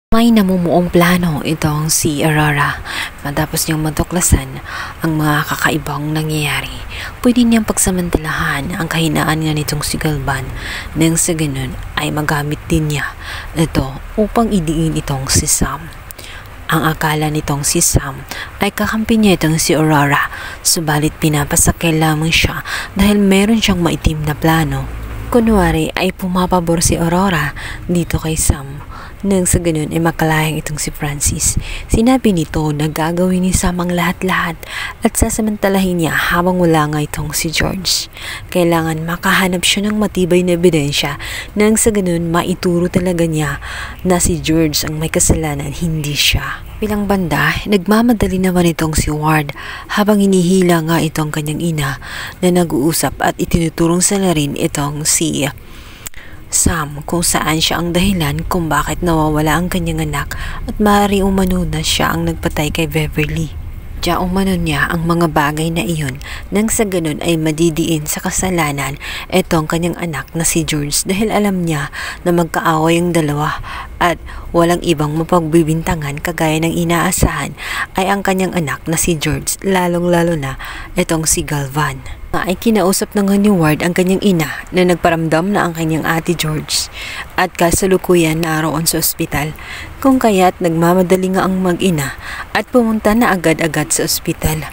May namumuong plano itong si Aurora. Matapos niyang matuklasan ang mga kakaibang nangyayari, pwede niyang pagsamantalahan ang kahinaan nga nitong si Galvan nang sa ganun ay magamit din niya ito upang idiin itong si Sam. Ang akala nitong si Sam ay kakampi niya itong si Aurora, subalit pinapasakay lamang siya dahil meron siyang maitim na plano. Kunwari ay pumapabor si Aurora dito kay Sam. Nang sa ganun ay makalayang itong si Francis. Sinabi nito na gagawin ni Sam ang lahat-lahat at sasamantalahin niya habang wala nga itong si George. Kailangan makahanap siya ng matibay na ebidensya nang sa ganun maituro talaga niya na si George ang may kasalanan, hindi siya. Bilang banda, nagmamadali naman itong si Ward habang hinihila nga itong kanyang ina na nag-uusap at itinuturong sa rin itong si Sam kung saan siya ang dahilan kung bakit nawawala ang kanyang anak at maaari umano na siya ang nagpatay kay Beverly. Diya umano niya ang mga bagay na iyon nang sa ganun ay madidiin sa kasalanan itong kanyang anak na si George dahil alam niya na magkaaway ang dalawa at walang ibang mapagbibintangan kagaya ng inaasahan ay ang kanyang anak na si George, lalong-lalo na itong si Galvan. Ay kinausap na nga ni Ward ang kanyang ina na nagparamdam na ang kanyang ate George at kasalukuyan naroon sa ospital, kung kaya't nagmamadali nga ang mag-ina at pumunta na agad-agad sa ospital.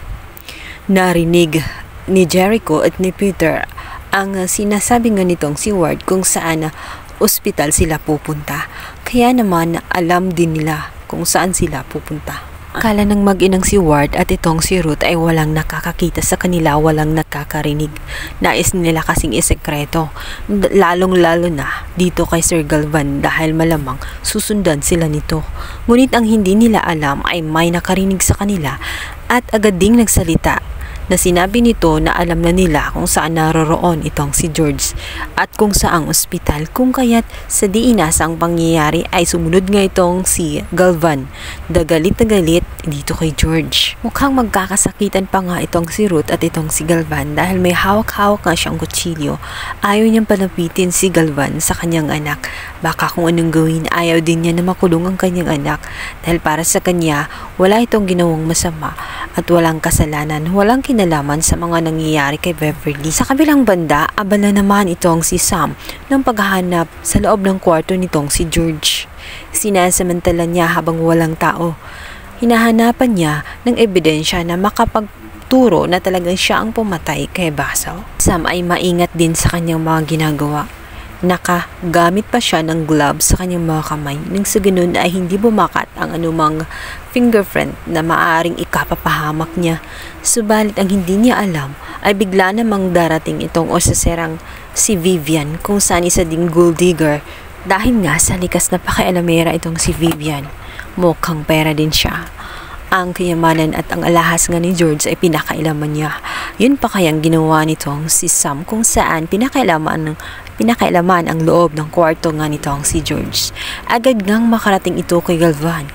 Narinig ni Jericho at ni Peter ang sinasabi nga nitong si Ward kung saan ospital sila pupunta, kaya naman alam din nila kung saan sila pupunta. Akala ng mag-inang si Ward at itong si Ruth ay walang nakakakita sa kanila, walang nakakarinig. Nais nila kasing isekreto, lalong-lalo na dito kay Sir Galvan dahil malamang susundan sila nito. Ngunit ang hindi nila alam ay may nakarinig sa kanila at agad ding nagsalita na sinabi nito na alam na nila kung saan naroroon itong si George at kung saang ospital, kung kaya't sa di inasang pangyayari ay sumunod nga itong si Galvan na galit dito kay George. Mukhang magkakasakitan pa nga itong si Ruth at itong si Galvan dahil may hawak-hawak nga siyang kutsilyo. Ayaw niyang panapitin si Galvan sa kanyang anak. Baka kung anong gawin, ayaw din niya na makulong ang kanyang anak dahil para sa kanya wala itong ginawang masama at walang kasalanan, walang kinalaman sa mga nangyayari kay Beverly. Sa kabilang banda, abala naman itong si Sam ng paghahanap sa loob ng kwarto nitong si George. Sinasamantala niya habang walang tao. Hinahanapan niya ng ebidensya na makapagturo na talagang siya ang pumatay kay Basaw. Sam ay maingat din sa kanyang mga ginagawa. Nakagamit pa siya ng gloves sa kanyang mga kamay nang sa ganun ay hindi bumakat ang anumang fingerprint na maaaring ikapapahamak niya. Subalit ang hindi niya alam ay bigla namang darating itong osaserang si Vivian kung saan isa ding gold digger dahil nga sa likas na pakialamera itong si Vivian. Mukhang pera din siya. Ang kayamanan at ang alahas nga ni George ay pinakailaman niya. Yun pa kayang ginawa nitong si Sam kung saan pinakailaman ang loob ng kwarto nga nitong si George. Agad ngang makarating ito kay Galvan